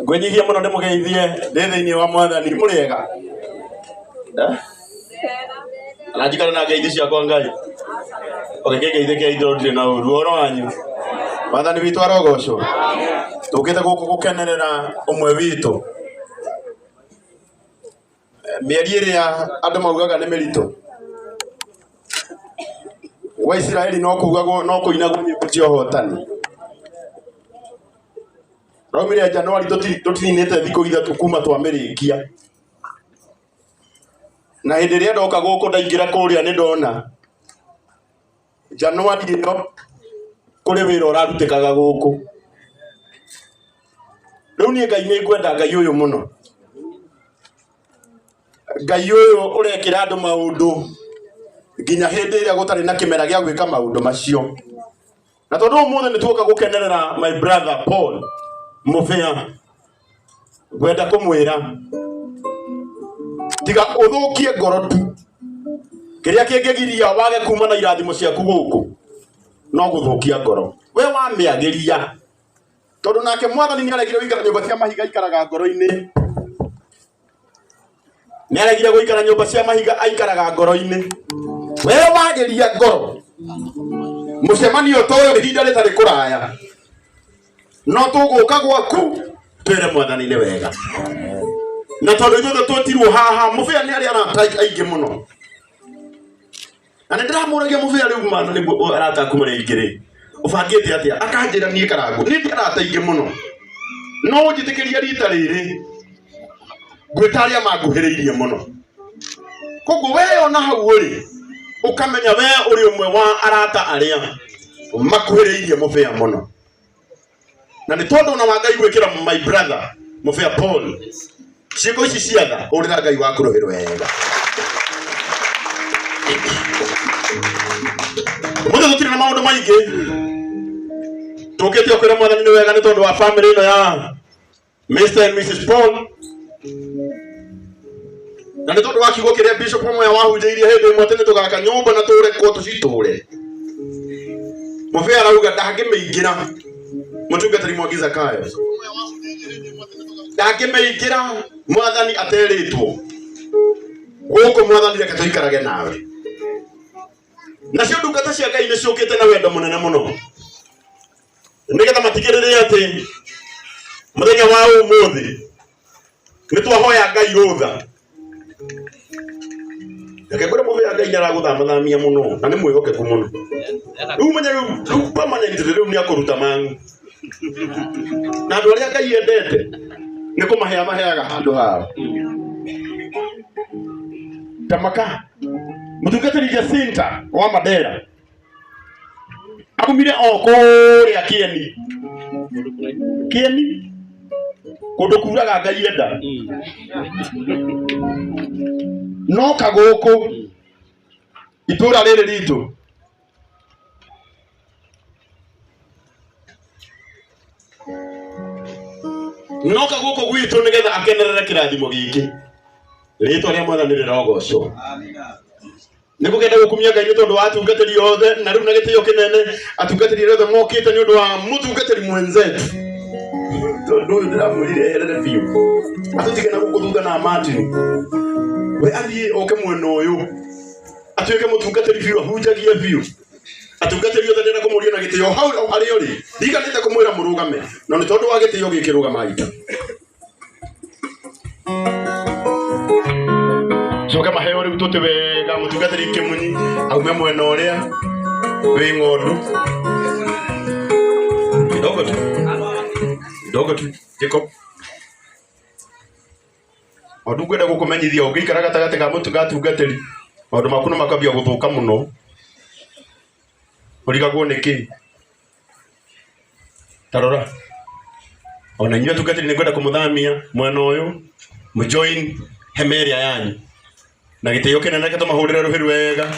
Ngwenyihia muno ndimugeithie ndithiini wa mwathani muriega na njikara na ngeithi ciakwa Ngai ngeithi kia ithuĩ ndire na ũru oro wanyu mwathani witũ arogocwo tukite gũkũ gũkenerera ũmwe witũ mĩeri ĩrĩa andũ maugaga nĩ mĩritũ wa Israeli no kuugagwo no kũinagwo nyĩmbo cia ũhotani Romire Januari tutininite thikũ ithatũ kuma twamĩrĩkia na hindi ria ndoka guku ndaingira kuria ni ndona Januari ino kuri wira urarutikaga guku riu ni Ngai ni ngwenda Ngai uyu muno Ngai uyu urekira andu maundu nginya hindi ria gutari na kimera gia gwika maundu macio na tondu umuthe ni tuoka gukenerera my brother Paul Muvea gwenda kumwira tiga uthukie ngoro tu kiria kingigiria wage kuma na irathimo ciaku guku no guthukia ngoro we wamiagiria tondu nake mwathani ni aregire guikara nyumba cia mahiga ikaraga ngoro-ini ni aregire guikara nyumba cia mahiga aikaraga ngoro-ini we wageria ngoro mucemanio toyo ihinda ritari kuraya no tuguka gwaku twire mwathani ni wega na tondu ithuothe twitirwo haha Muvea ni ari arata aingi muno na ndiramuragia Muvea riu mana niguo arata kumure ingiri ubangite atia akanjira nie karangu ni arata aingi muno no njitikiria rita riri gwitaria manguhiriirie muno koguo we ona hau uri ukamenya we uri umwe wa arata aria makuhiriirie Muvea muno na ni tondu na Ngai gwikira my brother Muvea Paul ciiko ici ciatha urira Ngai waku ruhirwe wega muthe tutire na maundu maingi tukite okwira mwathani ni wega ni tondu wa family ino ya Mr and Mrs Paul na ni tondu wa kiugo kiria Bishop mwe wahunjiirie hindi imwe ati ni tugaka nyumba na ture ko tuciture Muvea arauga ndangimiingira mutungatari Mwangi Zakayo ndangimiingira mwathani ateritwo guku mwathani reke tuikarage nawe nacio ndungata cia Ngai ni ciukite na wendo munene muno nigetha matigirire ati muthenya wa umuthi ni twahoya Ngai rutha reke ngore Muvea Ngai araguthamathamia muno na ni mwihokeku muno riu menye riu permanent riu ni akuruta mangu na andu aria Ngai endete ni kumahea maheaga handu hao tamaka mutungatiri Jacinta wa Madera akumire okuria kieni kundu kuraga Ngai enda no kaguku itura riri ritu no kaguku gwitu nigetha akenerere kirathimo giki ritwa ria mwathani rirogocwo nikugenda gukumia Ngai ni tondu wa atungatiri othe na riu na gitio kinene atungatiri othe mokite ni undu wa mutungatiri mwenzetu tondu ndiramwire erere biu atutigena gukuthutha na Martin we athie oke mwena uyu atuike mutungatiri biu ahunjagie biu atungatiri othe ndena kumuria na gitio hau ari ori ndiganite kumwira murugame no ni tondu wa gitio gikirugama ita soka maheo riu tuti wega mutungatiri Kimunyi aume mwena uria wi Ng'ondu kidogo tu Jacob ondu kwenda gukumenyithia ungikara gatagati ka mutungatiri maundu maku no makambia guthuka muno urigagwo niki tarora ona nyua tungatiri ni kwenda kumuthamia mwena uyu mujoin hemeria yanyu na gitio kinene gatumahurira ruhiru wega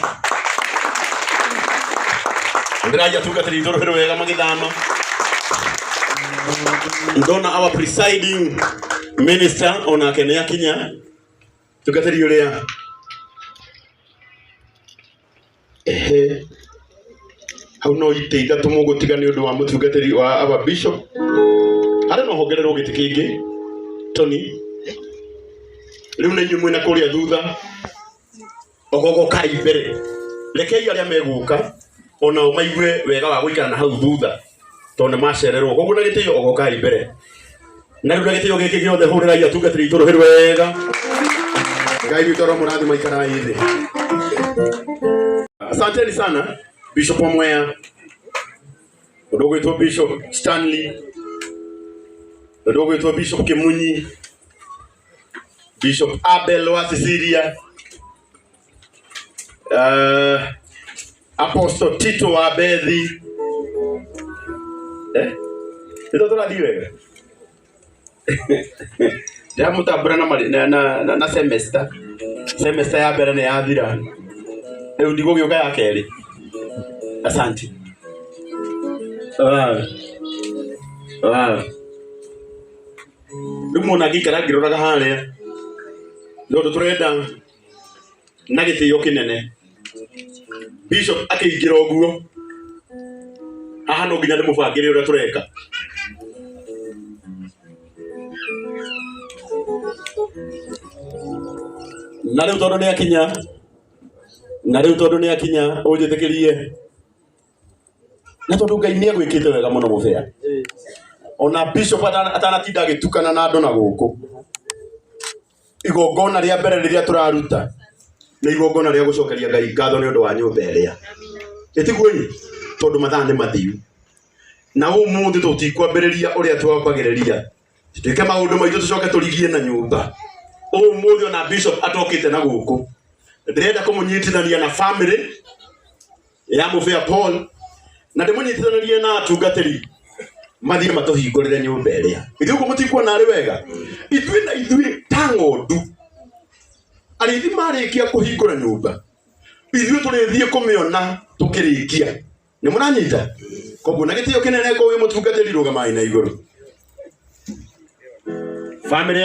ndiraja tungatiri ruhiru wega magithama ndona our presiding minister ona Kenya kinya tungatiri uria hau no iteitha tumugutiga ni undu wa mutungatiri wa our bishop ara no hongererwo giti kingi Tony riu ni nyumwe na kuria thutha ogogo kai mbere rekei aria meguka ona umaigue wega wa guikara na hau thutha tondu macererwo koguo na gitio ogogo kai mbere na riu na gitio giki giothe hurira ia tungatiri ituru hiru wega Ngai witoro murathi maikara ithi. Asanteni sana Bishop Mwea ndogo wetu Bishop Stanley ndogo wetu Bishop Kimunyi Bishop Abel wa Sisiria Apostle Tito wa Bethi ito tũrathiĩ wega ndĩramũtambũra na semester ya mbere nĩ yathira rĩu ndigũgĩũka ya kerĩ. Asante. Rĩu mũna ngĩikara ngĩroraga harĩa tondũ tũrenda na gĩtĩo kĩnene Bishop akĩingĩra ũguo haha no nginya ndĩmũbangĩre ũrĩa tũreka. Na rĩu tondũ nĩ akinya ũnjĩtĩkĩrie na tondũ Ngai nĩ agwĩkĩte wega mũno mũbĩa. Ona Bishop atanatinda agĩtukana na andũ na gũkũ igongona rĩa mbere rĩrĩa tũraruta nĩ igongona rĩa gũcokeria Ngai ngatho nĩ ũndũ wa nyũmba ĩrĩa ĩtiguonyi tondũ mathaa nĩ mathiu na ũmũthĩ tũtikwambĩrĩria ũrĩa twakwagĩrĩria tuĩke maũndũ maitũ tũcoke tũrigie na nyũmba. Ũmũthĩ ona Bishop atokĩte na gũkũ ndĩrenda kũmũnyitithania na family ya mũbĩa Paul na ndĩmũnyitithanie na atungatĩri mathiĩ matũhingũrĩre nyũmba ĩrĩa ithuĩ ũguo mũtikuona arĩ wega. Ithuĩ ta ng'ondu arĩithi marĩkia kũhingũra nyũmba ithuĩ tũrĩthiĩ kũmĩona tũkĩrĩkia. Nĩ mũranyita koguo na gĩtĩo kĩnene kũu mũtungatĩri rũgamai na igũrũ family